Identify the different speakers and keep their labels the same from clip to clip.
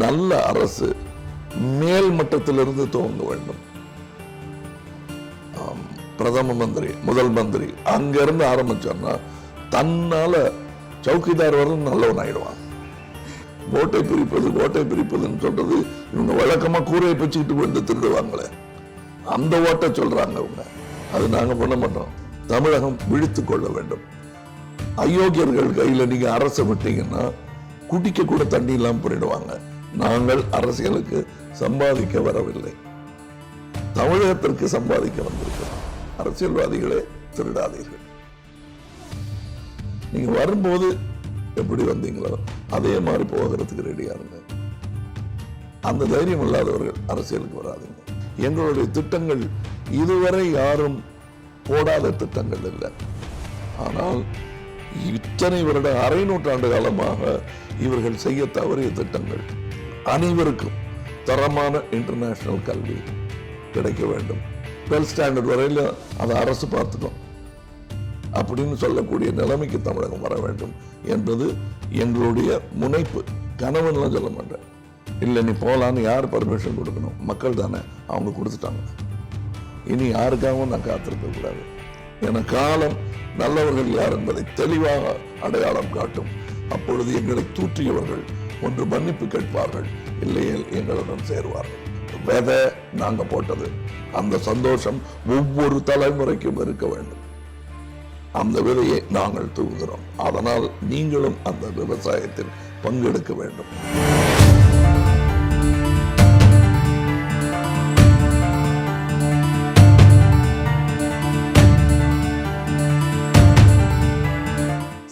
Speaker 1: நல்ல அரசு மேல் மட்டத்திலிருந்து துவங்க வேண்டும். பிரதம மந்திரி, முதல் மந்திரி அங்கிருந்து ஆரம்பிச்சோம்னா தன்னால சௌக்கிதார் வரலும் நல்லவன் ஆயிடுவான். ஓட்டை பிரிப்பதுன்னு சொல்றது இவங்க வழக்கமா கூரையை பிச்சுக்கிட்டு வந்து திருடுவாங்களே, அந்த ஓட்டை சொல்றாங்க அவங்க. அது நாங்க பண்ண மாட்டோம். தமிழகம் விழித்துக் கொள்ள வேண்டும். அயோக்கியர்கள் கையில நீங்க அரசை விட்டீங்கன்னா குடிக்க கூட தண்ணி இல்லாம பண்ணிடுவாங்க. நாங்கள் அரசியலுக்கு சம்பாதிக்க வரவில்லை, தமிழகத்திற்கு சம்பாதிக்க வந்திருக்கிறோம். அரசியல்வாதிகளே திருடாதீர்கள். நீங்க வரும்போது எப்படி வந்தீங்களோ அதே மாதிரி போகிறதுக்கு ரெடியா இருங்க. அந்த தைரியம் இல்லாதவர்கள் அரசியலுக்கு வராதுங்க. எங்களுடைய திட்டங்கள் இதுவரை யாரும் போடாத திட்டங்கள் இல்லை. ஆனால் இத்தனை வருட அரை நூற்றாண்டு காலமாக இவர்கள் செய்ய தவறிய திட்டங்கள். அனைவருக்கும் தரமான இன்டர்நேஷனல் கல்வி கிடைக்க வேண்டும். 12th ஸ்டாண்டர்ட் வரையில அதை அரசு பார்த்துக்கும் அப்படின்னு சொல்லக்கூடிய நிலைமைக்கு தமிழகம் வர வேண்டும் என்பது எங்களுடைய முனைப்பு. கனவுலாம் சொல்ல மாட்டேன். இல்லை நீ போகலான்னு யார் பர்மிஷன் கொடுக்கணும்? மக்கள் தானே, அவங்க கொடுத்துட்டாங்க. இனி யாருக்காகவும் நான் காத்திருக்க கூடாது. என காலம் நல்லவர்கள் யார் என்பதை தெளிவாக அடையாளம் காட்டும். அப்பொழுது எங்களை தூற்றியவர்கள் ஒன்று மன்னிப்பு கேட்பார்கள், இல்லையேல் எங்களுடன் சேருவார்கள். விதை நாங்க போட்டது, அந்த சந்தோஷம் ஒவ்வொரு தலைமுறைக்கும் இருக்க வேண்டும். அந்த விதையை நாங்கள் தூவுகிறோம். அதனால் நீங்களும் அந்த விவசாயத்தில் பங்கெடுக்க வேண்டும்.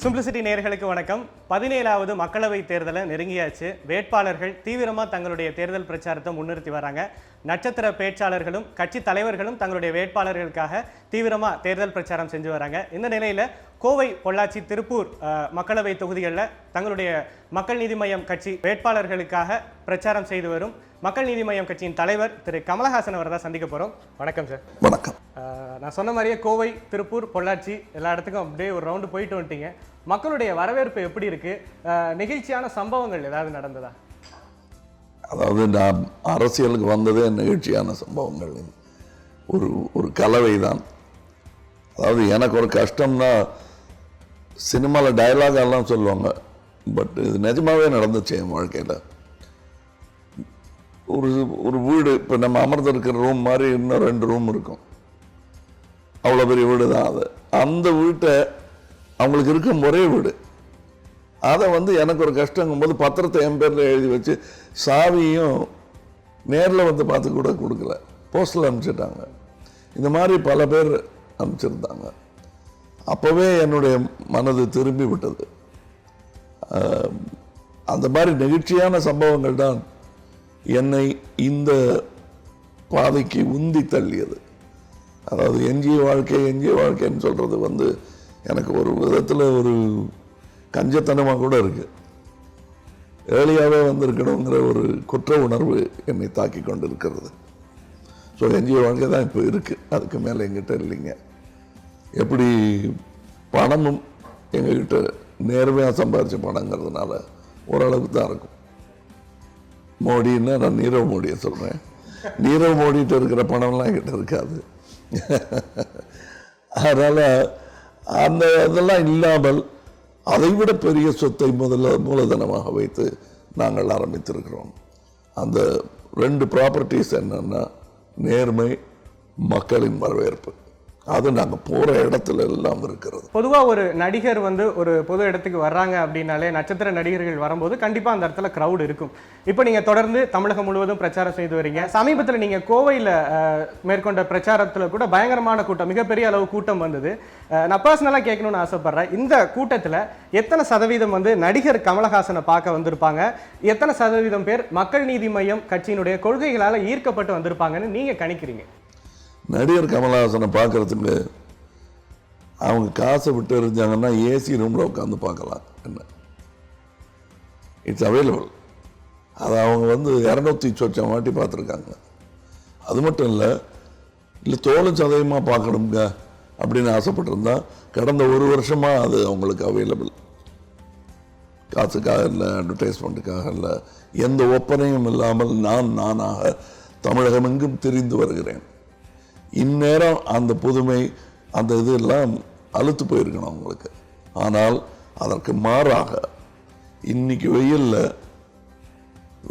Speaker 2: சிம்பிளிசிட்டி நேயர்களுக்கு வணக்கம். 17வது மக்களவை தேர்தலை நெருங்கியாச்சு. வேட்பாளர்கள் தீவிரமாக தங்களுடைய தேர்தல் பிரச்சாரத்தை முன்னிறுத்தி வராங்க. நட்சத்திர பேச்சாளர்களும் கட்சி தலைவர்களும் தங்களுடைய வேட்பாளர்களுக்காக தீவிரமாக தேர்தல் பிரச்சாரம் செஞ்சு வராங்க. இந்த நிலையில் கோவை, பொள்ளாச்சி, திருப்பூர் மக்களவை தொகுதிகளில் தங்களுடைய மக்கள் நீதி மய்யம் கட்சி வேட்பாளர்களுக்காக பிரச்சாரம் செய்து வரும் மக்கள் நீதி மய்யம் கட்சியின் தலைவர் திரு கமலஹாசன் அவரை தான் சந்திக்க போகிறோம். வணக்கம் சார்.
Speaker 1: வணக்கம்.
Speaker 2: நான் சொன்ன மாதிரியே கோவை, திருப்பூர், பொள்ளாச்சி எல்லா இடத்துக்கும் அப்படியே ஒரு ரவுண்டு போயிட்டு வந்துட்டீங்க. மக்களுடைய வரவேற்பு எப்படி இருக்கு? நிகழ்ச்சியான சம்பவங்கள் ஏதாவது நடந்ததா?
Speaker 1: அதாவது நான் அரசியலுக்கு வந்ததே நிகழ்ச்சியான சம்பவங்கள் ஒரு கலவை தான். அதாவது எனக்கு ஒரு கஷ்டம்னா, சினிமாவில் டயலாக் எல்லாம் சொல்லுவாங்க, பட் இது நிஜமாவே நடந்துச்சு என் வாழ்க்கையில். ஒரு வீடு, இப்போ நம்ம அமர்ந்திருக்கிற ரூம் மாதிரி இன்னும் 2 ரூம் இருக்கும். அவ்வளோ பெரிய வீடு தான் அது. அந்த வீட்டை அவங்களுக்கு இருக்கும் ஒரே வீடு, அதை எனக்கு ஒரு கஷ்டங்கும்போது பத்திரத்தை என் பேரில் எழுதி வச்சு சாவியும் நேரில் பார்த்து கூட கொடுக்கல, போஸ்டில் அனுப்பிச்சிட்டாங்க. இந்த மாதிரி பல பேர் அனுப்பிச்சிருந்தாங்க. அப்போவே என்னுடைய மனது திரும்பி விட்டது. அந்த மாதிரி நெகிழ்ச்சியான சம்பவங்கள் தான் என்னை இந்த பாதைக்கு உந்தி தள்ளியது. அதாவது எஞ்சிய வாழ்க்கைன்னு சொல்கிறது எனக்கு ஒரு விதத்தில் ஒரு கஞ்சத்தனமாக கூட இருக்கு. ஏர்லியாகவே வந்திருக்கணுங்கிற ஒரு குற்ற உணர்வு என்னை தாக்கி கொண்டு இருக்கிறது. ஸோ எஞ்சிய வாழ்க்கை தான் இப்போ இருக்குது, அதுக்கு மேலே எங்கிட்ட இல்லைங்க. எப்படி பணமும் எங்ககிட்ட நேர்மையாக சம்பாதிச்ச பணங்கிறதுனால ஓரளவுக்கு தான் இருக்கும். மோடின்னா நான் நீரவ் மோடியை சொல்கிறேன். நீரவ் மோடிகிட்ட இருக்கிற பணம்லாம் என்கிட்ட இருக்காது. அதனால் அந்த இதெல்லாம் இல்லாமல் அதைவிட பெரிய சொத்தை மூலதனமாக வைத்து நாங்கள் ஆரம்பித்திருக்கிறோம். அந்த 2 ப்ராப்பர்ட்டிஸ் என்னன்னா, நேர்மை, மக்களின் வரவேற்பு. அது நாங்கள் போகிற இடத்துல எல்லாம் இருக்கிறது.
Speaker 2: பொதுவாக ஒரு நடிகர் ஒரு பொது இடத்துக்கு வர்றாங்க அப்படின்னாலே, நட்சத்திர நடிகர்கள் வரும்போது கண்டிப்பாக அந்த இடத்துல க்ரௌட் இருக்கும். இப்போ நீங்கள் தொடர்ந்து தமிழகம் முழுவதும் பிரச்சாரம் செய்து வரீங்க. சமீபத்தில் நீங்கள் கோவையில் மேற்கொண்ட பிரச்சாரத்தில் கூட பயங்கரமான கூட்டம், மிகப்பெரிய அளவு கூட்டம் வந்தது. நான் பர்சனலாக கேட்கணும்னு ஆசைப்பட்றேன், இந்த கூட்டத்தில் எத்தனை சதவீதம் நடிகர் கமலஹாசனை பார்க்க வந்திருப்பாங்க? எத்தனை சதவீதம் பேர் மக்கள் நீதி மய்யம் கட்சியினுடைய கொள்கைகளால் ஈர்க்கப்பட்டு வந்திருப்பாங்கன்னு நீங்கள் கணிக்கிறீங்க?
Speaker 1: நடிகர் கமலஹாசனை பார்க்கறதுக்கு அவங்க காசை விட்டு இருந்தாங்கன்னா ஏசி ரூமில் உட்காந்து பார்க்கலாம். என்ன, இட்ஸ் அவைலபிள். அதை அவங்க 200 சொச்சம் வாட்டி பார்த்துருக்காங்க. அது மட்டும் இல்லை தோலும் சதவீதமாக பார்க்கணுங்க அப்படின்னு ஆசைப்பட்டிருந்தா கடந்த 1 வருஷமாக அது அவங்களுக்கு அவைலபிள். காசுக்காக இல்லை, அட்வர்டைஸ்மெண்ட்டுக்காக இல்லை, எந்த ஒப்பனையும் இல்லாமல் நானாக தமிழகமெங்கும் தெரிந்து வருகிறேன். இந்நேரம் அந்த புதுமை அந்த இதெல்லாம் அழுத்து போயிருக்கணும் அவங்களுக்கு. ஆனால் அதற்கு மாறாக இன்னைக்கு வெயிலில்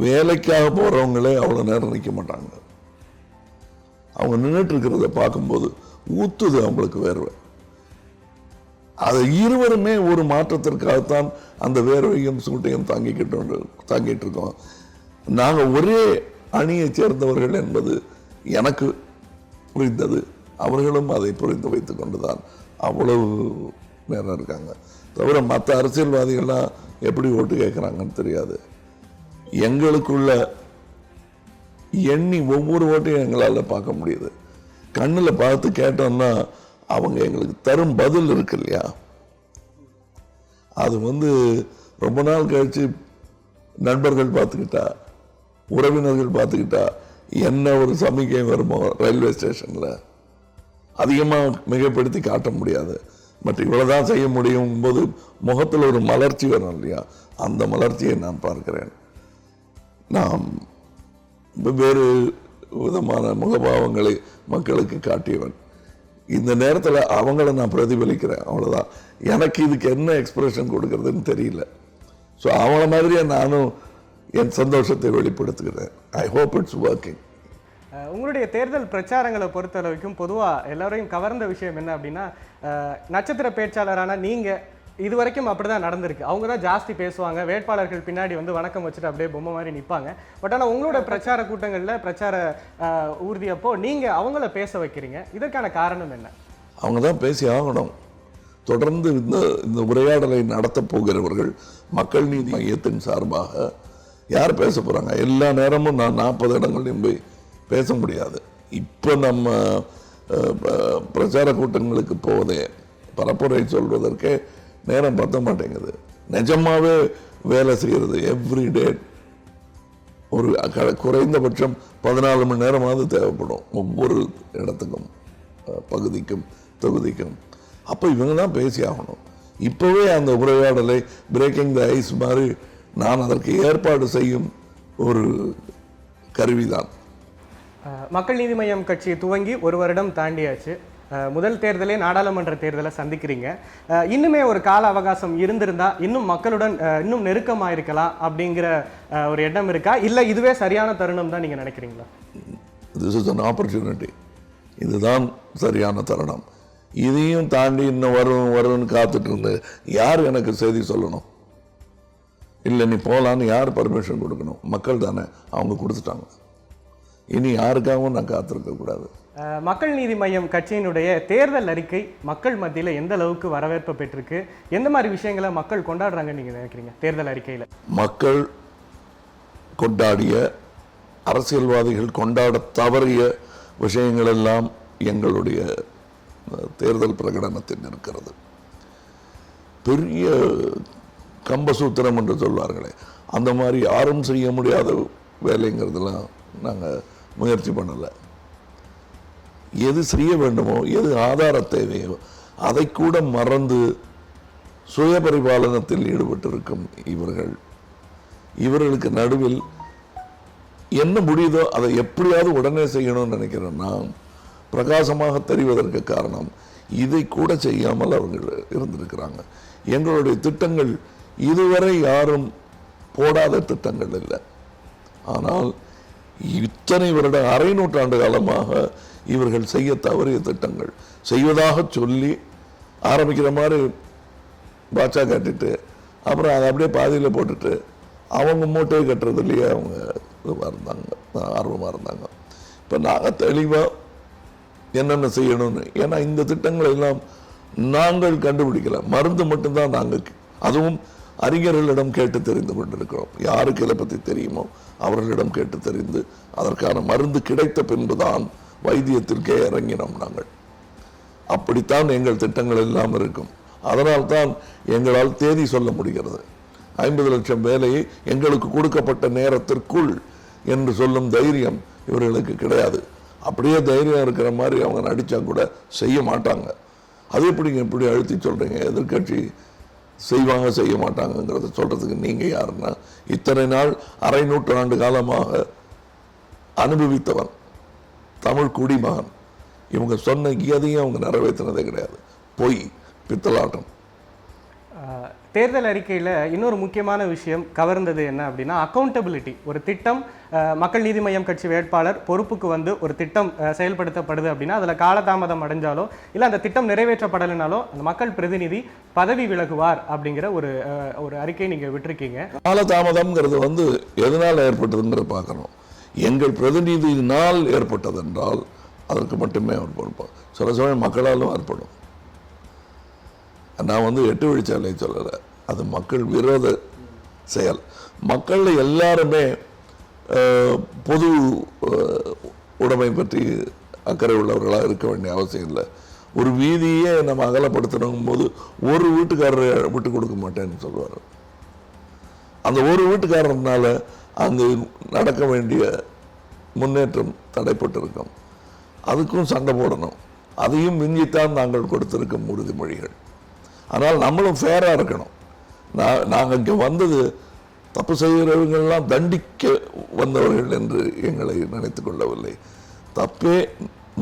Speaker 1: வேலைக்காக போகிறவங்களே அவ்வளோ நேரம் நிற்க மாட்டாங்க. அவங்க நின்றுட்டு இருக்கிறத பார்க்கும்போது ஊத்துது அவங்களுக்கு வேர்வை. அது இருவருமே ஒரு மாற்றத்திற்காகத்தான் அந்த வேர்வையும் சூட்டையும் தாங்கிட்டு இருக்கோம். நாங்கள் ஒரே அணியை சேர்ந்தவர்கள் என்பது எனக்கு புரிந்தது. அவர்களும் அதை புரிந்து வைத்துக் கொண்டுதான் அவ்வளவு நேரம் இருக்காங்க. தவிர மற்ற அரசியல்வாதிகள்லாம் எப்படி ஓட்டு கேட்குறாங்கன்னு தெரியாது. எங்களுக்குள்ள எண்ணி ஒவ்வொரு ஓட்டையும் எங்களால் பார்க்க முடியுது. கண்ணில் பார்த்து கேட்டோம்னா அவங்க எங்களுக்கு தரும் பதில் இருக்கு இல்லையா, அது ரொம்ப நாள் கழிச்சு நண்பர்கள் பார்த்துக்கிட்டா, உறவினர்கள் பார்த்துக்கிட்டா என்ன ஒரு சமிக்கை வருமோ ரயில்வே ஸ்டேஷனில், அதிகமாக மிகைப்படுத்தி காட்ட முடியாது. பட் இவ்வளோதான் செய்ய முடியும் போது முகத்தில் ஒரு மலர்ச்சி வரும் இல்லையா, அந்த மலர்ச்சியை நான் பார்க்கிறேன். நாம் வெவ்வேறு விதமான முகபாவங்களை மக்களுக்கு காட்டியவன். இந்த நேரத்தில் அவங்கள நான் பிரதிபலிக்கிறேன், அவ்வளோதான். எனக்கு இதுக்கு என்ன எக்ஸ்பிரஷன் கொடுக்கறதுன்னு தெரியல. ஸோ அவங்கள மாதிரியே நானும் என் சந்தோஷத்தை வெளிப்படுத்துகிறேன். I hope it's working.
Speaker 2: உங்களுடைய தேர்தல் பிரச்சாரங்களை பொறுத்தளவுக்கும் பொதுவாக எல்லாரையும் கவர்ந்த விஷயம் என்ன அப்படின்னா, நட்சத்திர பேச்சாளரான நீங்கள் இது வரைக்கும் அப்படி தான் நடந்திருக்கு. அவங்க தான் ஜாஸ்தி பேசுவாங்க, வேட்பாளர்கள் பின்னாடி வணக்கம் வச்சுட்டு அப்படியே பொம்மை மாதிரி நிற்பாங்க. பட் ஆனால் உங்களோட பிரச்சார கூட்டங்களில் பிரச்சார ஊர்தியப்போ நீங்கள் அவங்கள பேச வைக்கிறீங்க. இதற்கான காரணம் என்ன? அவங்க
Speaker 1: தான் பேசி ஆகணும். தொடர்ந்து இந்த உரையாடலை நடத்த போகிறவர்கள் மக்கள் நீதி மையத்தின் சார்பாக யார் பேச போகிறாங்க? எல்லா நேரமும் நான் 40 இடங்களையும் போய் பேச முடியாது. இப்போ நம்ம பிரச்சார கூட்டங்களுக்கு போவதே, பரப்புரை சொல்வதற்கே நேரம் பத்த மாட்டேங்குது. நிஜமாவே வேலை செய்கிறது எவ்ரிடே ஒரு குறைந்தபட்சம் 14 மணி நேரமாவது தேவைப்படும் ஒவ்வொரு இடத்துக்கும், பகுதிக்கும், தொகுதிக்கும். அப்போ இவங்க தான் பேசி ஆகணும். இப்போவே அந்த உரையாடலை பிரேக்கிங் த ஐஸ் மாதிரி நான் அதற்கு ஏற்பாடு செய்யும் ஒரு கருவிதான்.
Speaker 2: மக்கள் நீதி மய்யம் கட்சி துவங்கி 1 வருடம் தாண்டியாச்சு. முதல் தேர்தலே நாடாளுமன்ற தேர்தலை சந்திக்கிறீங்க. இன்னுமே ஒரு கால அவகாசம் இருந்திருந்தா இன்னும் மக்களுடன் இன்னும் நெருக்கமாக இருக்கலாம் அப்படிங்கிற ஒரு எண்ணம் இருக்கா, இல்லை இதுவே சரியான தருணம் தான் நீங்கள் நினைக்கிறீங்களா?
Speaker 1: This is an opportunity. இதுதான் சரியான தருணம். இதையும் தாண்டி இன்னும் வரும்னு காத்துட்டு இருந்து யார் எனக்கு செய்தி சொல்லணும்? இல்லை நீ போகலான்னு யார் பர்மிஷன் கொடுக்கணும்? மக்கள் தானே, அவங்க கொடுத்துட்டாங்க. இனி யாருக்காகவும் நான் காத்திருக்க கூடாது.
Speaker 2: மக்கள் நீதி மய்யம் கட்சியினுடைய தேர்தல் அறிக்கை மக்கள் மத்தியில் எந்த அளவுக்கு வரவேற்பு பெற்றிருக்கு? எந்த மாதிரி விஷயங்களை மக்கள் கொண்டாடுறாங்கன்னு நீங்கள் நினைக்கிறீங்க தேர்தல் அறிக்கையில்?
Speaker 1: மக்கள் கொண்டாடிய, அரசியல்வாதிகள் கொண்டாட தவறிய விஷயங்கள் எல்லாம் எங்களுடைய தேர்தல் பிரகடனத்தில் இருக்கிறது. பெரிய கம்பசூத்திரம் என்று சொல்வார்களே, அந்த மாதிரி யாரும் செய்ய முடியாத வேலைங்கிறதுலாம் நாங்கள் முயற்சி பண்ணலை. எது செய்ய வேண்டுமோ, எது ஆதார தேவையோ அதை கூட மறந்து சுய பரிபாலனத்தில் ஈடுபட்டிருக்கும் இவர்களுக்கு நடுவில் என்ன முடியுதோ அதை எப்படியாவது உடனே செய்யணும்னு நினைக்கிறேன். நான் பிரகாசமாக தெரிவதற்கு காரணம் இதை கூட செய்யாமல் அவர்கள் இருந்திருக்கிறாங்க. எங்களுடைய திட்டங்கள் இதுவரை யாரும் போடாத திட்டங்கள் இல்லை. ஆனால் இத்தனை வருட, அரை நூற்றாண்டு காலமாக இவர்கள் செய்ய தவறிய திட்டங்கள், செய்வதாக சொல்லி ஆரம்பிக்கிற மாதிரி பாட்சா காட்டிட்டு அப்புறம் அதை அப்படியே பாதியில் போட்டுட்டு அவங்க மூட்டையை கட்டுறதுலேயே அவங்க இதுவாக இருந்தாங்க, ஆர்வமாக இருந்தாங்க. இப்போ நாங்கள் தெளிவாக என்னென்ன செய்யணும்னு, ஏன்னா இந்த திட்டங்களை எல்லாம் நாங்கள் கண்டுபிடிக்கல, மருந்து மட்டும்தான் நாங்கள், அதுவும் அறிஞர்களிடம் கேட்டு தெரிந்து கொண்டிருக்கிறோம். யாருக்கு இதை பற்றி தெரியுமோ அவர்களிடம் கேட்டு தெரிந்து அதற்கான மருந்து கிடைத்த பின்புதான் வைத்தியத்திற்கே இறங்கினோம் நாங்கள். அப்படித்தான் எங்கள் திட்டங்கள் எல்லாம் இருக்கும். அதனால்தான் எங்களால் தேதி சொல்ல முடிகிறது. 50 லட்சம் வேலையை எங்களுக்கு கொடுக்கப்பட்ட நேரத்திற்குள் என்று சொல்லும் தைரியம் இவர்களுக்கு கிடையாது. அப்படியே தைரியம் இருக்கிற மாதிரி அவங்க நடித்தா கூட செய்ய மாட்டாங்க. அது எப்படி அழுத்தி சொல்கிறீங்க? எதிர்கட்சி செய்வாங்க செய்ய மாட்டாங்கங்கிறத சொல்றதுக்கு நீங்க யாருன்னா, இத்தனை நாள் அரை நூற்றாண்டு காலமாக அனுபவித்தவன், தமிழ் குடிமகன். இவங்க சொன்ன எதையும் அவங்க நிறைவேற்றினதே கிடையாது. பொய், பித்தலாட்டம்.
Speaker 2: தேர்தல் அறிக்கையில் இன்னொரு முக்கியமான விஷயம் கவர்ந்தது என்ன அப்படின்னா அக்கௌண்டபிலிட்டி. ஒரு திட்டம் மக்கள் நீதி மய்யம் கட்சி வேட்பாளர் பொறுப்புக்கு வந்து ஒரு திட்டம் செயல்படுத்தப்படுது அப்படின்னா அதில் காலதாமதம் அடைஞ்சாலோ இல்லை அந்த திட்டம் நிறைவேற்றப்படலைனாலோ அந்த மக்கள் பிரதிநிதி பதவி விலகுவார் அப்படிங்கிற ஒரு அறிக்கையை நீங்கள் விட்டுருக்கீங்க.
Speaker 1: காலதாமதம்ங்கிறது வந்து எதனால் ஏற்பட்டதுங்கிற பார்க்கணும். எங்கள் பிரதிநிதியினால் ஏற்பட்டது என்றால் அதற்கு மட்டுமே அவர் பொறுப்பார். சில சமயம் மக்களாலும் ஏற்படும். நான் வந்து 8 வழிச்சாலை சொல்லலை, அது மக்கள் விரோத செயல். மக்கள் எல்லாருமே பொது உடைமை பற்றி அக்கறை உள்ளவர்களாக இருக்க வேண்டிய அவசியம் இல்லை. ஒரு வீதியே நம்ம அகலப்படுத்தணும் போது ஒரு வீட்டுக்காரரை விட்டு கொடுக்க மாட்டேன்னு சொல்லுவார். அந்த ஒரு வீட்டுக்காரனால அங்கு நடக்க வேண்டிய முன்னேற்றம் தடைப்பட்டிருக்கும். அதுக்கும் சண்டை போடணும். அதையும் மிஞ்சித்தான் நாங்கள் கொடுத்திருக்கும் உறுதிமொழிகள். ஆனால் நம்மளும் ஃபேராக இருக்கணும். நாங்கள் இங்கே வந்தது தப்பு செய்கிறவர்கள்லாம் தண்டிக்க வந்தவர்கள் என்று எங்களை நினைத்து கொள்ளவில்லை. தப்பே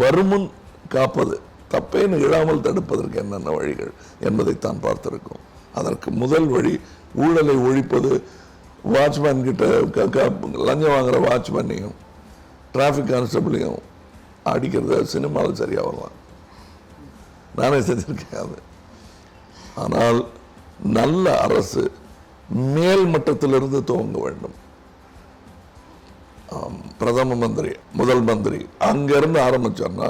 Speaker 1: வருமுன் காப்பது, தப்பே நிகழாமல் தடுப்பதற்கு என்னென்ன வழிகள் என்பதைத்தான் பார்த்திருக்கோம். அதற்கு முதல் வழி ஊழலை ஒழிப்பது. வாட்ச்மேன் கிட்ட லஞ்சம் வாங்குற வாட்ச்மேனையும் டிராஃபிக் கான்ஸ்டபிளையும் அடிக்கிறது சினிமாவில் சரியாக வரலாம். நானே செஞ்சிருக்கேன் அது. ஆனால் நல்ல அரசு மேல் மட்டத்திலிருந்து துவங்க வேண்டும். பிரதம மந்திரி, முதல் மந்திரி அங்கிருந்து ஆரம்பிச்சோம்னா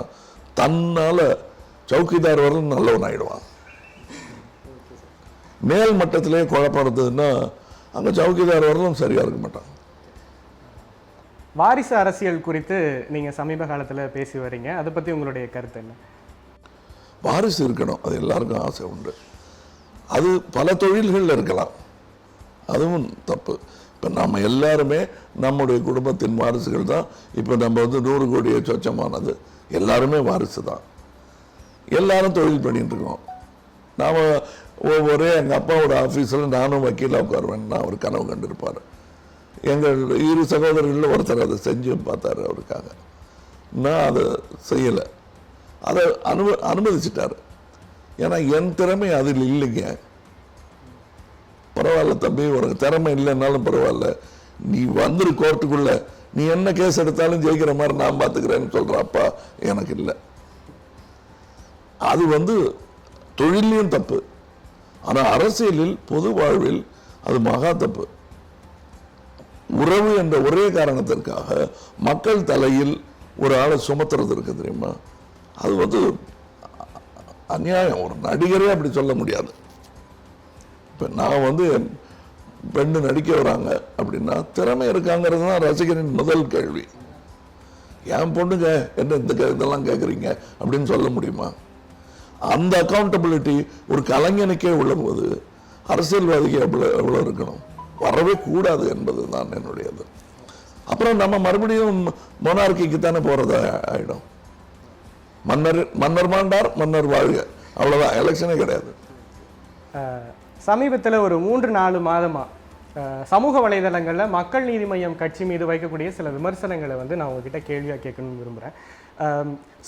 Speaker 1: தன்னால சௌக்கிதார் வரலும் நல்லவன் ஆயிடுவான். மேல் மட்டத்திலே குழப்பம் இருந்ததுன்னா அங்க சௌக்கிதார் வரலும் சரியா இருக்க மாட்டான்.
Speaker 2: வாரிசு அரசியல் குறித்து நீங்க சமீப காலத்துல பேசி வரீங்க, அதை பத்தி உங்களுடைய கருத்து என்ன?
Speaker 1: வாரிசு இருக்கணும், அது எல்லாருக்கும் ஆசை உண்டு. அது பல தொழில்கள் இருக்கலாம், அதுவும் தப்பு. இப்போ நம்ம எல்லாருமே நம்முடைய குடும்பத்தின் வாரிசுகள் தான். இப்போ நம்ம வந்து 100 கோடியை சொச்சமானது எல்லாருமே வாரிசு தான். எல்லாரும் தொழில் பண்ணிட்டு இருக்கோம். நாம் ஒரே எங்கள் அப்பாவோட ஆஃபீஸில் நானும் வக்கீலாக உட்காருவேன்னா அவர் கனவு கண்டிருப்பார். எங்கள் 2 சகோதரர்களில் ஒருத்தர் அதை செஞ்சு பார்த்தாரு அவருக்காக. நான் அதை செய்யலை, அதை அனுமதிச்சிட்டார். ஏன்னா என் திறமை அதில் இல்லைங்க. பரவாயில்ல தம்பி, உனக்கு திறமை இல்லைன்னாலும் பரவாயில்ல, நீ வந்துரு கோர்ட்டுக்குள்ள, நீ என்ன கேஸ் எடுத்தாலும் ஜெயிக்கிற மாதிரி நான் பார்த்துக்கிறேன்னு சொல்ற அப்பா எனக்கு இல்லை. அது வந்து தொழிலையும் தப்பு, ஆனால் அரசியலில் பொது வாழ்வில் அது மகா தப்பு. உறவு என்ற ஒரே காரணத்திற்காக மக்கள் தலையில் ஒரு ஆளை சுமத்துறது இருக்கு தெரியுமா, அது வந்து அநியாயம். ஒரு நடிகரே அப்படி சொல்ல முடியாது. இப்போ நான் வந்து பெண்ணு நடிக்க வராங்க அப்படின்னா திறமை இருக்காங்கிறது தான் ரசிகரின் முதல் கேள்வி. என் பொண்ணுங்க என்ன இதெல்லாம் கேட்குறீங்க அப்படின்னு சொல்ல முடியுமா? அந்த அக்கௌண்டபிலிட்டி ஒரு கலைஞனுக்கே உள்ள போது அரசியல்வாதிக்கு எவ்வளோ இருக்கணும், வரவே கூடாது என்பது தான் என்னுடையது. அப்புறம் நம்ம மறுபடியும் மொனார்க்கிக்கு தானே போகிறதா ஆகிடும். மன்னர் மாண்டார் மன்னர் வாழ்க, அவ்வளோதான், எலெக்ஷனே கிடையாது.
Speaker 2: சமீபத்தில் ஒரு 3-4 மாதமா சமூக வலைதளங்களில் மக்கள் நீதி மய்யம் கட்சி மீது வைக்கக்கூடிய சில விமர்சனங்களை வந்து நான் உங்ககிட்ட கேள்வியாக கேட்கணும்னு விரும்புகிறேன்.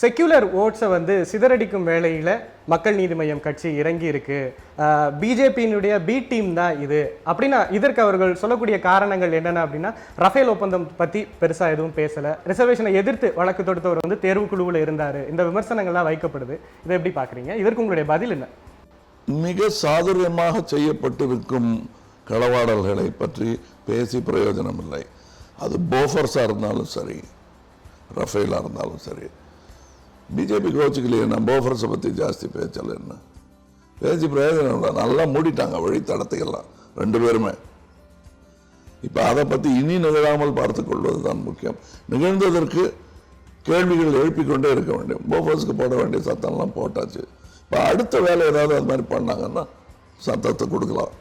Speaker 2: செக்யூலர் ஓட்ஸை வந்து சிதறடிக்கும் வேளையில் மக்கள் நீதி மய்யம் கட்சி இறங்கி இருக்கு, பிஜேபியினுடைய பி டீம் தான் இது அப்படின்னா இதற்கு அவர்கள் சொல்லக்கூடிய காரணங்கள் என்னென்ன அப்படின்னா, ரஃபேல் ஒப்பந்தம் பற்றி பெருசாக எதுவும் பேசலை, ரிசர்வேஷனை எதிர்த்து வழக்கு தொடுத்தவர் வந்து தேர்வுக்குழுவில் இருந்தார், இந்த விமர்சனங்கள்லாம் வைக்கப்படுது. இதை எப்படி பார்க்குறீங்க? இதற்கு உங்களுடைய பதில் என்ன?
Speaker 1: மிக சாதுரியமாக செய்யப்பட்டிருக்கும் களவாடல்களை பற்றி பேசி பிரயோஜனம் இல்லை. அது போஃபர்ஸாக இருந்தாலும் சரி, ரஃபேலாக இருந்தாலும் சரி. பிஜேபி கோச்சுக்கலையே, நான் போஃபர்ஸை பற்றி ஜாஸ்தி பேச்சல, என்ன பேசி பிரயோஜனம் இல்லை. நல்லா மூடிட்டாங்க வழித்தடத்தையெல்லாம் 2 பேருமே. இப்போ அதை பற்றி இனி நிகழாமல் பார்த்து கொள்வது தான் முக்கியம். நிகழ்ந்ததற்கு கேள்விகள் எழுப்பிக்கொண்டே இருக்க வேண்டும். போஃபர்ஸுக்கு போட வேண்டிய சத்தம்லாம் போட்டாச்சு. இப்போ அடுத்த வேலை ஏதாவது அது மாதிரி பண்ணாங்கன்னா சத்தத்தை கொடுக்கலாம்.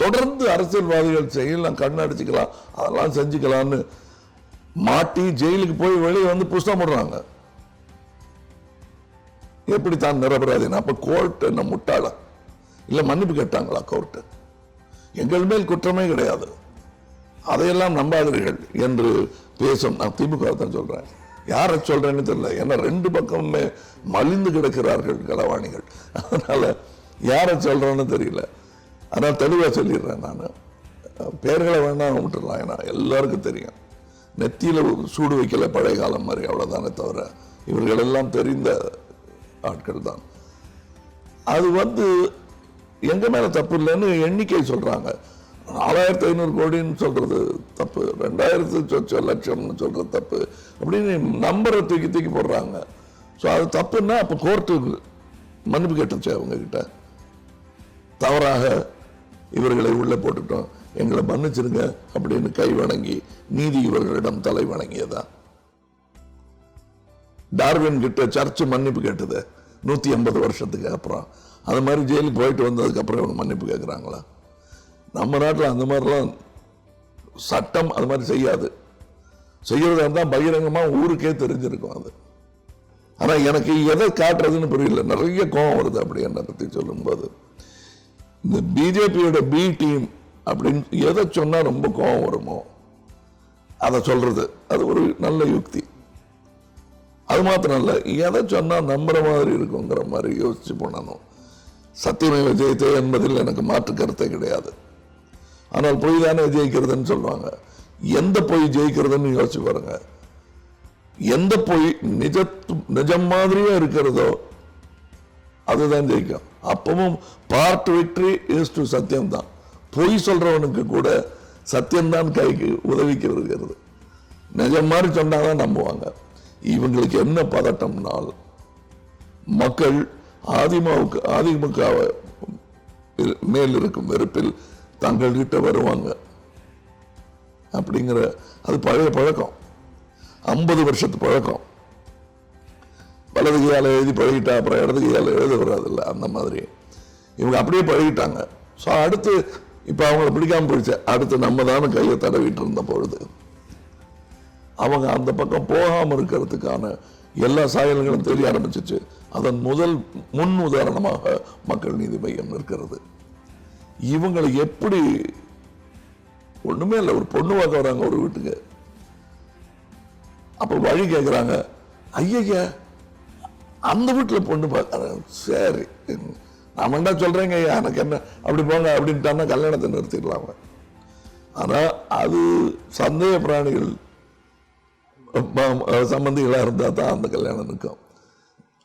Speaker 1: தொடர்ந்து அரசியல்வாதிகள் செய்யலாம், கண்ணடிச்சுக்கலாம், அதெல்லாம் செஞ்சுக்கலான்னு மாட்டி ஜெயிலுக்கு போய் வெளியே வந்து புஸ்தகம் போடுறாங்க. எப்படித்தான் நிரபராதினா அப்ப கோர்ட் என்ன முட்டாள? இல்லை மன்னிப்பு கேட்டாங்களா கோர்ட்டு? எங்கள் மேல் குற்றமே கிடையாது, அதையெல்லாம் நம்பாதீர்கள் என்று பேசும். நான் திமுக தான் சொல்றேன், யாரை சொல்றேன்னு தெரியல. ஏன்னா ரெண்டு பக்கமுமே மலிந்து கிடக்கிறார்கள் களவாணிகள். அதனால யாரை சொல்றேன்னு தெரியல. ஆனால் தெளிவாக சொல்லிடுறேன், நான் பேர்களை வேணா விட்டுடலாம். ஏன்னா எல்லாருக்கும் தெரியும், நெத்தியில சூடு வைக்கல பழைய காலம் மாதிரி, அவ்வளவுதானே தவிர இவர்கள் எல்லாம் தெரிந்த ஆட்கள் தான். அது எங்க மேல தப்பு இல்லைன்னு எண்ணிக்கை சொல்றாங்க. 4500 கோடின்னு சொல்றது தப்பு, 2000 லட்சம்னு சொல்றது தப்பு அப்படின்னு நம்பரை தூக்கி தூக்கி போடுறாங்க. ஸோ அது தப்புன்னா அப்போ கோர்ட்டு மன்னிப்பு கேட்டுச்சு அவங்க கிட்ட. தவறாக இவர்களை உள்ள போட்டுட்டோம், எங்களை மன்னிச்சிருங்க அப்படின்னு கை வணங்கி நீதி இவர்களிடம் தலை வணங்கியதா? டார்வின் கிட்ட சர்ச்சு மன்னிப்பு கேட்டது 150 வருஷத்துக்கு அப்புறம். அது மாதிரி ஜெயிலுக்கு போயிட்டு வந்ததுக்கு அப்புறம் இவங்க மன்னிப்பு கேட்குறாங்களா? நம்ம நாட்டில் அந்த மாதிரிலாம் சட்டம் அது மாதிரி செய்யாது. செய்யறதா இருந்தால் பகிரங்கமா ஊருக்கே தெரிஞ்சிருக்கும் அது. ஆனா எனக்கு எதை காட்டுறதுன்னு புரியல, நிறைய கோபம் வருது அப்படி என்னை பத்தி சொல்லும்போது. இந்த பிஜேபியோட பி டீம் அப்படின்னு எதை சொன்னா ரொம்ப கோபம் வருமோ அதை சொல்றது, அது ஒரு நல்ல யுக்தி. அது மாத்திரம் இல்ல, எதை சொன்னா நம்புற மாதிரி இருக்குங்கிற மாதிரி யோசிச்சு போனணும். சத்தியமேவ ஜெயத்தே என்பதில் எனக்கு மாற்று கருத்தே கிடையாது. ஆனால் பொய் தானே ஜெயிக்கிறதுன்னு சொல்லுவாங்க. எந்த பொய் ஜெயிக்கிறதுன்னு யோசிச்சு பாருங்க. எந்த பொய் நிஜம் மாதிரியே இருக்கிறதோ அதுதான் ஜெயிக்கும். அப்பவும் பார்ட் விக்டரி இஸ் டு சத்தியம் தான். பொய் சொல்றவனுக்கு கூட சத்தியம்தான் கைக்கு உதவிக்கு வருகிறது. நிஜம் மாதிரி சொன்னாதான் நம்புவாங்க. இவங்களுக்கு என்ன பதட்டம்னால், மக்கள் அதிமுக மேல் இருக்கும் வெறுப்பில் தங்கள்கிட்ட வருவாங்க அப்படிங்கிற, அது பழைய பழக்கம், 50 வருஷத்து பழக்கம். வலது கையால எழுதி பழகிட்டா அப்புறம் இடது கையால எழுத வராதில்ல, அந்த மாதிரி இவங்க அப்படியே பழகிட்டாங்க. ஸோ அடுத்து இப்போ அவங்களை பிடிக்காம போயிடுச்சு. அடுத்து நம்ம தானே கையை தடவிட்டு இருந்த பொழுது அவங்க அந்த பக்கம் போகாமல் இருக்கிறதுக்கான எல்லா சாயல்களும் தெரிய ஆரம்பிச்சிச்சு. அதன் முன் உதாரணமாக மக்கள் நீதி மையம் இருக்கிறது. இவங்களை எப்படி, ஒண்ணுமே இல்லை, ஒரு பொண்ணு பார்க்க வராங்க ஒரு வீட்டுக்கு, அப்ப வழி கேட்கிறாங்க, ஐயா அந்த வீட்டுல பொண்ணு பார்க்கறாங்க, சரி நான் என்ன சொல்றேங்க, எனக்கு என்ன அப்படி போங்க அப்படின்ட்டான்னா கல்யாணத்தை நிறுத்திடலாம. ஆனா அது சந்தேக பிராணிகள் சம்பந்திகளா இருந்தா தான் அந்த கல்யாணம் நிற்கும்.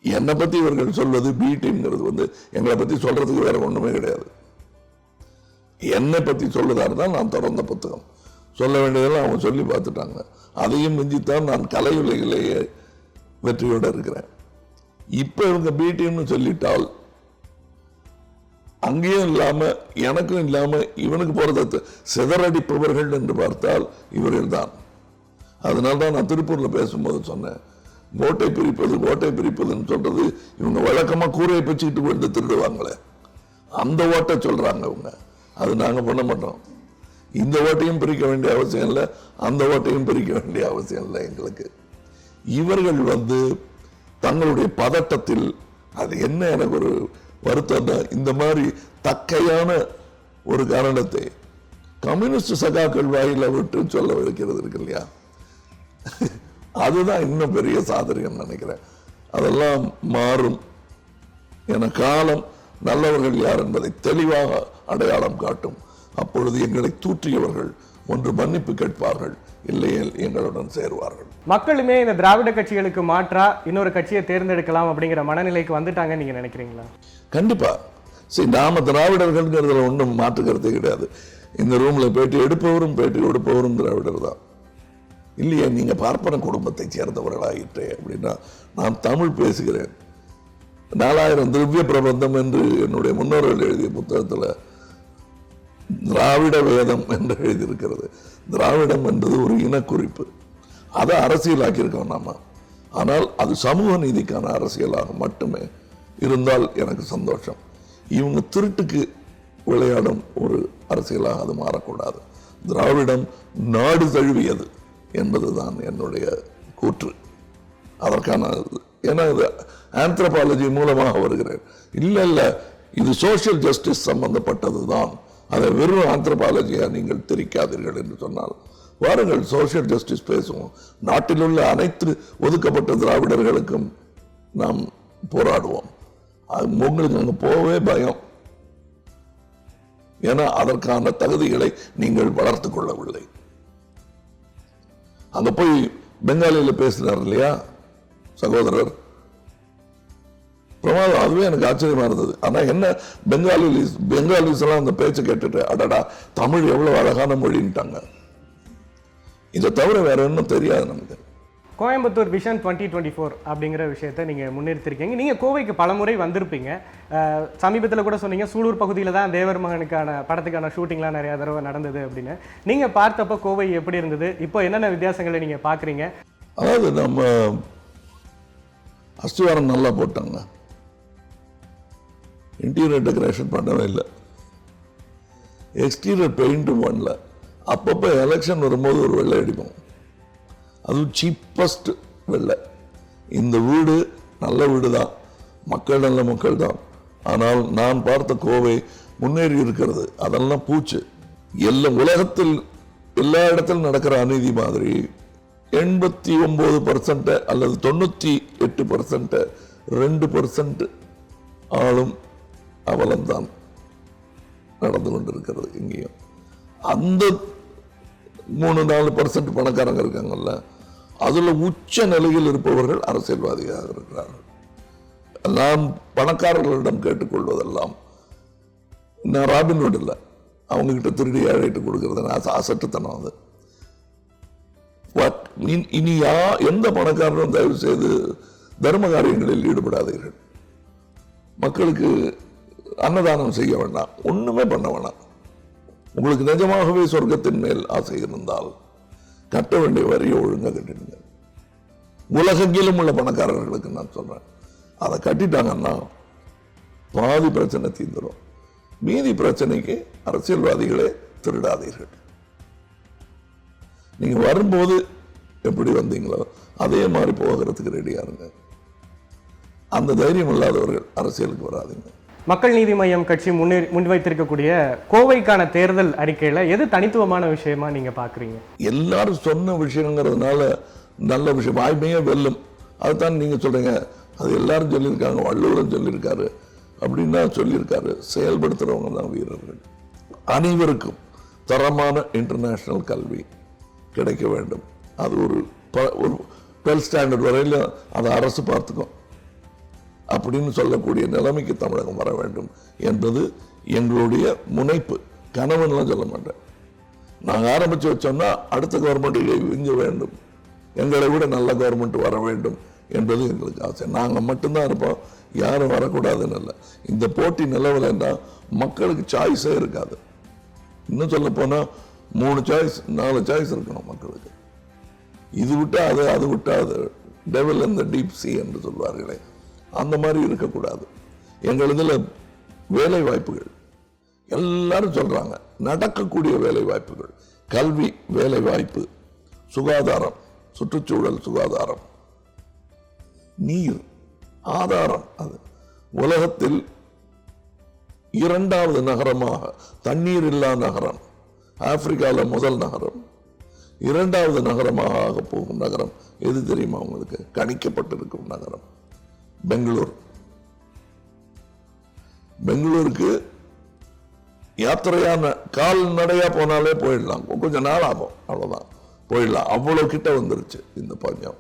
Speaker 1: என்னை பத்தி இவர்கள் சொல்வது பி டீம்ங்கிறது எங்களை பத்தி சொல்றதுக்கு வேற ஒண்ணுமே கிடையாது. என்னை பத்தி சொல்லுதா இருந்தால் நான் திறந்த புத்தகம், சொல்ல வேண்டியதெல்லாம் அவங்க சொல்லி பார்த்துட்டாங்க. அதையும் மிஞ்சித்தான் நான் கலை உலகிலேயே வெற்றியோட இருக்கிறேன். இப்ப இவங்க பி டீம்னு சொல்லிட்டால் அங்கேயும் இல்லாம எனக்கும் இல்லாம இவனுக்கு போறத சிதறடிப்பவர்கள் என்று பார்த்தால் இவர்கள் தான். அதனால்தான் நான் திருப்பூர்ல பேசும்போது சொன்னேன், ஓட்டை பிரிப்பதுன்னு சொல்றது இவங்க வழக்கமா கூரையை பிச்சுக்கிட்டு வந்து திருடுவாங்களே, அந்த ஓட்டை சொல்றாங்க இவங்க. அது நாங்க பண்ண மாட்டோம். இந்த ஓட்டையும் பிரிக்க வேண்டிய அவசியம் இல்லை, அந்த ஓட்டையும் பிரிக்க வேண்டிய அவசியம் இல்லை எங்களுக்கு. இவர்கள் தங்களுடைய பதட்டத்தில், அது என்ன எனக்கு ஒரு வருத்தம் தான், இந்த மாதிரி தக்கையான ஒரு காரணத்தை கம்யூனிஸ்ட் சகாக்கள் வாயில விட்டு சொல்ல வைக்கிறது இருக்கு இல்லையா, அதுதான் இன்னும் பெரிய சாதனைன்னு நினைக்கிறேன். அதெல்லாம் மாறும் என காலம் நல்லவர்கள் யார் என்பதை தெளிவாக அடையாளம் காட்டும். அப்பொழுது எங்களை தூற்றியவர்கள் ஒன்று மன்னிப்பு கேட்பார்கள், இல்லையேல் எங்களுடன் சேருவார்கள்.
Speaker 2: மக்களுமே இந்த திராவிட கட்சிகளுக்கு மாற்றா இன்னொரு கட்சியை தேர்ந்தெடுக்கலாம் அப்படிங்கிற மனநிலைக்கு வந்துட்டாங்க நீங்க நினைக்கிறீங்களா?
Speaker 1: கண்டிப்பா. சரி, நாம திராவிடர்கள்ங்கிறதுல ஒன்றும் மாற்றுக்கிறதே கிடையாது. இந்த ரூம்ல பேட்டி எடுப்பவரும் பேட்டி கொடுப்பவரும் திராவிடர் தான். இல்லையா, நீங்க பார்ப்பன குடும்பத்தை சேர்ந்தவர்களாயிற்றே அப்படின்னா, நான் தமிழ் பேசுகிறேன். 4000 திவ்ய பிரபந்தம் என்று என்னுடைய முன்னோர்கள் எழுதிய புத்தகத்தில் திராவிட வேதம் என்று எழுதியிருக்கிறது. திராவிடம் என்பது ஒரு இனக்குறிப்பு, அதை அரசியலாக்கியிருக்கோம் நாம. ஆனால் அது சமூக நீதிக்கான அரசியலாக மட்டுமே இருந்தால் எனக்கு சந்தோஷம். இவங்க திருட்டுக்கு விளையாடும் ஒரு அரசியலாக அது மாறக்கூடாது. திராவிடம் நாடு தழுவியது என்பதுதான் என்னுடைய கூற்று. அதற்கான, ஏன்னா இது ஆந்த்ரோபாலஜி மூலமாக வருகிறேன். இல்ல இது சோசியல் ஜஸ்டிஸ் சம்பந்தப்பட்டதுதான். அதை வெறும் ஆந்த்ரோபாலஜியா நீங்கள் திரிக்காதீர்கள் என்று சொன்னால் வாருங்கள், சோசியல் ஜஸ்டிஸ் பேசுவோம். நாட்டில் உள்ள அனைத்து ஒதுக்கப்பட்ட திராவிடர்களுக்கும் நாம் போராடுவோம். உங்களுக்கு அங்கே போகவே பயம். ஏன்னா அதற்கான தகுதிகளை நீங்கள் வளர்த்துக் கொள்ளவில்லை. அங்க போய் பெங்காலியில் பேசினார் இல்லையா சகோதரர், பிரமாதம். அதுவே எனக்கு ஆச்சரியமா இருந்தது. ஆனா என்ன, பெங்காலிஸ் எல்லாம் அந்த பேச்சை கேட்டுட்டு அடடா தமிழ் எவ்வளவு அழகான மொழின்ட்டாங்க. இதை தவிர வேற ஒன்றும் தெரியாது நமக்கு.
Speaker 2: கோயம்புத்தூர் விஷன் 2024 அப்படிங்கிற விஷயத்தை நீங்கள் முன்னிறுத்திருக்கீங்க. நீங்கள் கோவைக்கு பலமுறை வந்திருப்பீங்க. சமீபத்தில் கூட சொன்னீங்க சூலூர் பகுதியில் தான் தேவர் மகனுக்கான படத்துக்கான ஷூட்டிங்லாம் நிறையா தடவை நடந்தது அப்படின்னு. நீங்கள் பார்த்தப்போ கோவை எப்படி இருந்தது, இப்போ என்னென்ன வித்தியாசங்களை நீங்கள் பார்க்குறீங்க?
Speaker 1: அதாவது நம்ம அஸ்திவாரம் நல்லா போட்டாங்க, இன்டீரியர் டெக்கரேஷன் பண்ணவே இல்லை, எக்ஸ்டீரியர் பெயிண்ட்டும் பண்ணல. அப்பப்போ எலெக்ஷன் வரும்போது ஒரு வெள்ளை அடிப்போம், அதுவும் சீப்பஸ்ட் வெள்ளை. இந்த வீடு நல்ல வீடு தான், மக்கள் நல்ல மக்கள் தான். ஆனால் நான் பார்த்த கோவை முன்னேறி இருக்கிறது. அதெல்லாம் பூச்சு. எல்லாம் உலகத்தில் எல்லா இடத்திலும் நடக்கிற அநீதி மாதிரி 89% அல்லது 98% 2% ஆளும் அவலம்தான் நடந்து கொண்டிருக்கிறது இங்கேயும். அந்த 3-4% பணக்காரங்க இருக்காங்கல்ல, அதுல உச்ச நிலையில் இருப்பவர்கள் அரசியல்வாதியாக இருக்கிறார்கள். நான் பணக்காரர்களிடம் கேட்டுக்கொள்வதெல்லாம், நான் ராபின்ஹுட் இல்லை, அவங்க கிட்ட திருடி ஏழைட்டு கொடுக்கறது அசட்டுத்தனம். அது இனி எந்த பணக்காரரும் தயவு செய்து தர்ம காரியங்களில் ஈடுபடாதீர்கள். மக்களுக்கு அன்னதானம் செய்ய வேண்டாம், ஒண்ணுமே பண்ண வேண்டாம். உங்களுக்கு நிஜமாகவே சொர்க்கத்தின் மேல் ஆசை இருந்தால் கட்ட வேண்டிய வரியை ஒழுங்கா கட்டிடுங்க. உலகெங்கிலும் உள்ள பணக்காரர்களுக்கு நான் சொல்றேன், அதை கட்டிட்டாங்கன்னா பாதி பிரச்சனை தீர்ந்துடும். மீதி பிரச்சனைக்கு அரசியல்வாதிகளே திருடாதீர்கள். நீங்க வரும்போது எப்படி வந்தீங்களோ அதே மாதிரி போகிறதுக்கு ரெடியா இருங்க. அந்த தைரியம் இல்லாதவர்கள் அரசியலுக்கு வராதீங்க.
Speaker 2: மக்கள் நீதி மய்யம் கட்சி முன்வைத்திருக்கக்கூடிய கோவைக்கான தேர்தல் அறிக்கையில் எது தனித்துவமான விஷயமா நீங்க பாக்குறீங்க? எல்லாரும்
Speaker 1: சொன்ன விஷயங்கிறதுனால நல்ல விஷயம் வாய்மையே வெல்லும், அதுதான் நீங்க சொல்றீங்க. அது எல்லாரும் சொல்லியிருக்காங்க, வள்ளுவரும் சொல்லியிருக்காரு, அப்படின்னா சொல்லியிருக்காரு. செயல்படுத்துறவங்க தான் வீரர்கள். அனைவருக்கும் தரமான இன்டர்நேஷனல் கல்வி கிடைக்க வேண்டும். அது ஒரு 12th ஸ்டாண்டர்ட் வரையில அதை அரசு பார்த்துக்கும் அப்படின்னு சொல்லக்கூடிய நிலைமைக்கு தமிழகம் வர வேண்டும் என்பது எங்களுடைய முனைப்பு. கனவுலாம் சொல்ல மாட்டேன். நாங்கள் ஆரம்பிச்சு வச்சோம்னா அடுத்த கவர்மெண்ட்டுகளை விஞ்ச வேண்டும், எங்களை விட நல்ல கவர்மெண்ட் வர வேண்டும் என்பது எங்களுக்கு ஆசை. நாங்கள் மட்டும்தான் இருப்போம், யாரும் வரக்கூடாதுன்னு இல்லை. இந்த போட்டி நிலவலைன்னா மக்களுக்கு சாய்ஸே இருக்காது. இன்னும் சொல்ல போனா 3 சாய்ஸ் 4 சாய்ஸ் இருக்கணும் மக்களுக்கு. இது விட்டா அது, அது விட்டா அது, டெவல் இந்த டீப் சி என்று சொல்வார்களே, அந்த மாதிரி இருக்கக்கூடாது. எங்கள் இதில் வேலை வாய்ப்புகள் எல்லாரும் சொல்றாங்க, நடக்கக்கூடிய வேலை வாய்ப்புகள், கல்வி, வேலை வாய்ப்பு, சுகாதாரம், சுற்றுச்சூழல், சுகாதாரம், நீர் ஆதாரம். அது உலகத்தில் 2வது நகரமாக, தண்ணீர் இல்லா நகரம் ஆப்பிரிக்காவில் முதல் நகரம், 2வது நகரமாக ஆக போகும் நகரம் எது தெரியுமா உங்களுக்கு? கணிக்கப்பட்டிருக்கும் நகரம் பெங்களூர். பெங்களூருக்கு யாத்திரையான கால்நடையா போனாலே போயிடலாம், கொஞ்சம் நாள் ஆகும், அவ்வளவுதான், போயிடலாம். அவ்வளவு கிட்ட வந்துருச்சு இந்த பஞ்சம்.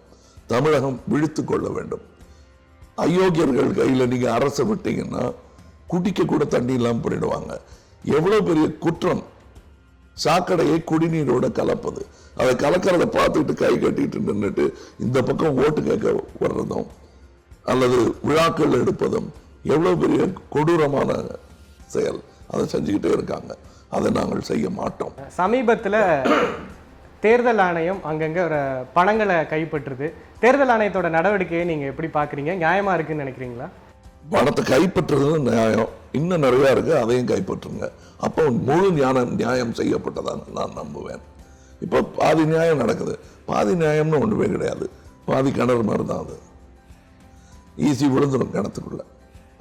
Speaker 1: தமிழகம் விழித்துக் கொள்ள வேண்டும். அயோக்கியர்கள் கையில நீங்க அரசை விட்டீங்கன்னா குடிக்க கூட தண்ணி இல்லாம பண்ணிடுவாங்க. எவ்வளவு பெரிய குற்றம் சாக்கடையை குடிநீரோட கலப்பது. அதை கலக்கிறத பார்த்துட்டு கை கட்டிட்டு நின்றுட்டு இந்த பக்கம் ஓட்டு கேட்க வர்றதும் அல்லது விழாக்கள் எடுப்பதும் எவ்வளவு பெரிய கொடூரமான செயல். அதை செஞ்சுக்கிட்டே இருக்காங்க. அதை நாங்கள் செய்ய மாட்டோம்.
Speaker 2: சமீபத்தில் தேர்தல் ஆணையம் அங்கங்க ஒரு பணங்களை கைப்பற்றுது. தேர்தல் ஆணையத்தோட நடவடிக்கையை நீங்க எப்படி பாக்குறீங்க? நியாயமா இருக்குன்னு நினைக்கிறீங்களா?
Speaker 1: பணத்தை கைப்பற்றுறது நியாயம், இன்னும் நிறைய இருக்கு, அதையும் கைப்பற்றுங்க. அப்போ முழு நியாயம் செய்யப்பட்டதான் நான் நம்புவேன். இப்போ பாதி நியாயம் நடக்குது, பாதி நியாயம்னு ஒன்றுமே கிடையாது. பாதி கிணறு மாதிரி தான் அது. ஈஸி விழுந்துடும் கிணத்துக்குள்ள,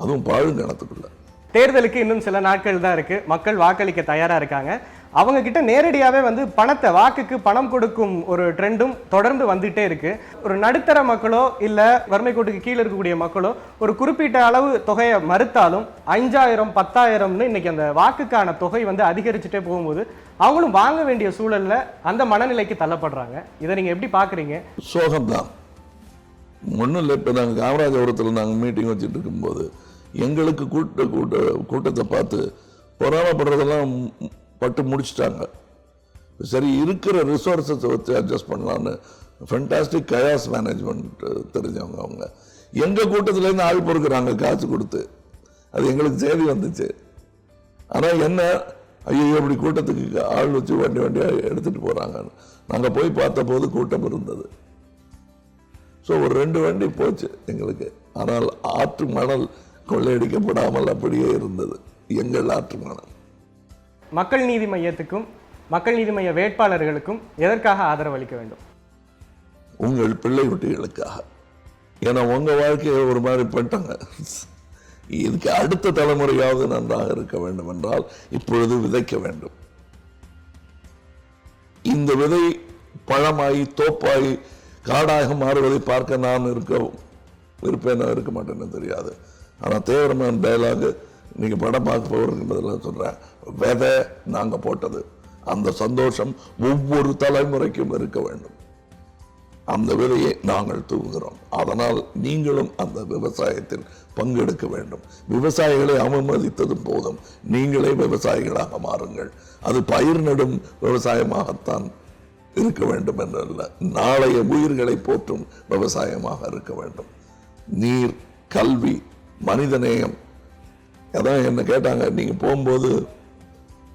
Speaker 1: அதுவும் பாழும் கிணத்துக்குள்ள.
Speaker 2: தேர்தலுக்கு இன்னும் சில நாட்கள் தான் இருக்கு. மக்கள் வாக்களிக்க தயாரா இருக்காங்க. அவங்க கிட்ட நேரடியாவே வந்து பணத்தை, வாக்குக்கு பணம் கொடுக்கும் ஒரு ட்ரெண்டும் தொடர்ந்து வந்துட்டே இருக்கு. ஒரு நடுத்தர மக்களோ இல்ல வறுமை கோட்டுக்கு கீழே இருக்கக்கூடிய மக்களோ ஒரு குறிப்பிட்ட அளவு தொகையை மறுத்தாலும் 5000 10,000ன்னு இன்னைக்கு அந்த வாக்குக்கான தொகை வந்து அதிகரிச்சுட்டே போகும்போது அவங்களும் வாங்க வேண்டிய சூழல்ல அந்த மனநிலைக்கு தள்ளப்படுறாங்க. இதை நீங்க எப்படி பாக்குறீங்க?
Speaker 1: சோகம்தான், ஒன்றும் இல்லை. இப்போ நாங்கள் காமராஜபுரத்தில் நாங்கள் மீட்டிங் வச்சுட்டு இருக்கும்போது எங்களுக்கு கூட்டத்தை பார்த்து பொறாமப்படுறதெல்லாம் பட்டு முடிச்சிட்டாங்க. சரி, இருக்கிற ரிசோர்ஸஸை வச்சு அட்ஜஸ்ட் பண்ணலான்னு ஃபென்டாஸ்டிக் கயாஸ் மேனேஜ்மெண்ட் தெரிஞ்சவங்க அவங்க எங்கள் கூட்டத்திலேருந்து ஆள் பொறுக்கிறாங்க காசு கொடுத்து. அது எங்களுக்கு செய்தி வந்துச்சு. ஆனால் என்ன, ஐயோ இப்படி கூட்டத்துக்கு ஆள் வச்சு வண்டியாக எடுத்துகிட்டு போகிறாங்கன்னு நாங்கள் போய் பார்த்த போது கூட்டம் இருந்தது. ஸோ ஒரு 2 வண்டி போச்சு எங்களுக்கு. ஆனால் ஆற்று மணல் கொள்ளையடிக்கப்படாமல் அப்படியே இருந்தது எங்கள் ஆற்று மணல்.
Speaker 2: மக்கள் நீதி மையத்துக்கும் மக்கள் நீதி மைய வேட்பாளர்களுக்கும் எதற்காக ஆதரவு அளிக்க வேண்டும்?
Speaker 1: உங்கள் பிள்ளை குட்டிகளுக்காக. ஏன்னா உங்கள் வாழ்க்கையை ஒரு மாதிரி பண்ணிட்டாங்க. இதுக்கு அடுத்த தலைமுறையாவது நன்றாக இருக்க வேண்டும் என்றால் இப்பொழுது விதைக்க வேண்டும். இந்த விதை பழமாகி தோப்பாகி காடாக மாறுவதை பார்க்க நான் இருப்பேன் இருக்க மாட்டேன்னு தெரியாது. ஆனால் தேவரமான டயலாக் நீங்கள் படம் பார்க்க போகிறதுன்றதெல்லாம் சொல்கிறேன். விதை நாங்கள் போட்டது, அந்த சந்தோஷம் ஒவ்வொரு தலைமுறைக்கும் இருக்க வேண்டும். அந்த விதையை நாங்கள் தூங்குகிறோம். அதனால் நீங்களும் அந்த விவசாயத்தில் பங்கெடுக்க வேண்டும். விவசாயிகளை அவமதித்ததும் போதும், நீங்களே விவசாயிகளாக மாறுங்கள். அது பயிர் நடும் விவசாயமாகத்தான் இருக்க வேண்டும் என்றல்ல, நாளைய உயிர்களை போற்றும் விவசாயமாக இருக்க வேண்டும். நீர், கல்வி, மனிதநேயம். அதான் என்ன கேட்டாங்க, நீங்கள் போகும்போது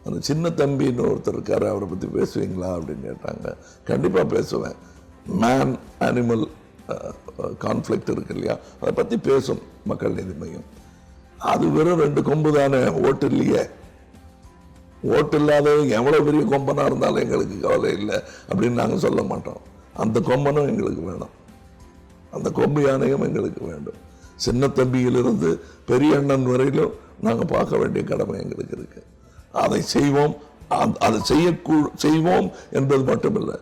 Speaker 1: அந்த சின்ன தம்பின்னு ஒருத்தர் இருக்காரு, அவரை பற்றி பேசுவீங்களா அப்படின்னு கேட்டாங்க. கண்டிப்பாக பேசுவேன். மேன் அனிமல் கான்ஃப்ளிக்ட் இருக்கு இல்லையா, அதை பற்றி பேசும் மக்கள் நீதி மையம். அது வெறும் 2 கொம்பு தானே, ஓட்டு இல்லையே. ஓட்டு இல்லாத எவ்வளோ பெரிய கொம்பனாக இருந்தாலும் எங்களுக்கு கவலை இல்லை அப்படின்னு நாங்கள் சொல்ல மாட்டோம். அந்த கொம்பனும் எங்களுக்கு வேணும், அந்த கொம்பு யானையும் எங்களுக்கு வேண்டும். சின்ன தம்பியிலிருந்து பெரிய அண்ணன் வரையிலும் நாங்கள் பார்க்க வேண்டிய கடமை எங்களுக்கு இருக்கு. அதை செய்வோம். அதை செய்வோம் என்பது மட்டுமில்லை,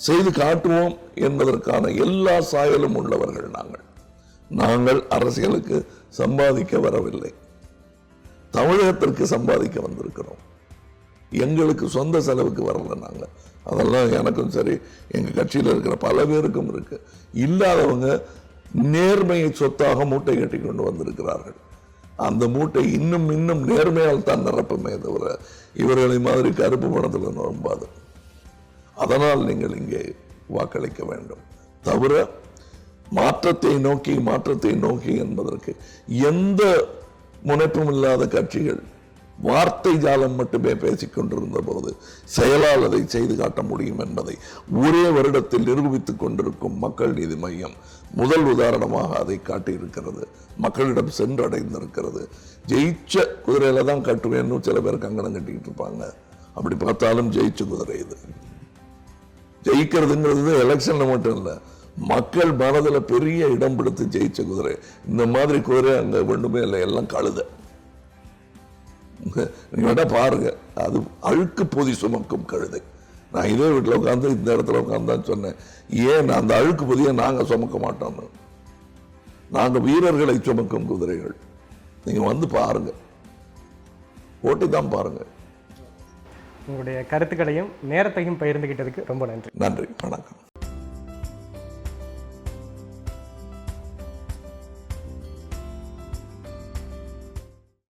Speaker 1: செய்து காட்டுவோம் என்பதற்கான எல்லா சாயலும் உள்ளவர்கள் நாங்கள் அரசியலுக்கு சம்பாதிக்க வரவில்லை, தமிழகத்திற்கு சம்பாதிக்க வந்திருக்கிறோம். எங்களுக்கு சொந்த செலவுக்கு வரல. நாங்கள் அதெல்லாம் எனக்கும் சரி, எங்கள் கட்சியில் இருக்கிற பல பேருக்கும் இருக்கு. இல்லாதவங்க நேர்மையை சொத்தாக மூட்டை கட்டி கொண்டு வந்திருக்கிறார்கள். அந்த மூட்டை இன்னும் நேர்மையால் தான் நிரப்புமே தவிர இவர்களை மாதிரி கருப்பு பணத்தில் நிரம்பாது. அதனால் நீங்கள் இங்கே வாக்களிக்க வேண்டும். தவிர மாற்றத்தை நோக்கி என்பதற்கு எந்த முனைப்பும் இல்லாத கட்சிகள் வார்த்தை ஜாலம் மட்டுமே பேசிக் கொண்டிருந்த போது செயலால் அதை செய்து காட்ட முடியும் என்பதை ஒரே வருடத்தில் நிரூபித்துக் கொண்டிருக்கும் மக்கள் நீதி மையம் முதல் உதாரணமாக அதை காட்டியிருக்கிறது. மக்களிடம் சென்றடைந்திருக்கிறது. ஜெயிச்ச குதிரையில தான் கட்டுவேன்னு சில பேர் கங்கணம் கட்டிக்கிட்டு இருப்பாங்க. அப்படி பார்த்தாலும் ஜெயிச்ச குதிரை இது. ஜெயிக்கிறதுங்கிறது எலெக்ஷன்ல மட்டும் இல்லை, மக்கள் மனதில் பெரிய இடம் பிடித்து ஜெயிச்ச குதிரை. இந்த மாதிரி குதிரை அங்க ஒன்றுமே இல்லை, எல்லாம் கழுத. நீங்க பாருங்க, அது அழுக்கு பொதி சுமக்கும் கழுதை. நான் இதே வீட்டில் உட்காந்து இந்த இடத்துல உட்காந்தான்னு சொன்னேன். ஏன் அந்த அழுக்கு பொதியை நாங்க சுமக்க மாட்டோம், நாங்க வீரர்களை சுமக்கும் குதிரைகள். நீங்க வந்து பாருங்க, ஓட்டி தான் பாருங்க.
Speaker 2: உங்களுடைய கருத்துக்களையும் நேரத்தையும் பகிர்ந்துகிட்டதுக்கு ரொம்ப நன்றி.
Speaker 1: நன்றி, வணக்கம்.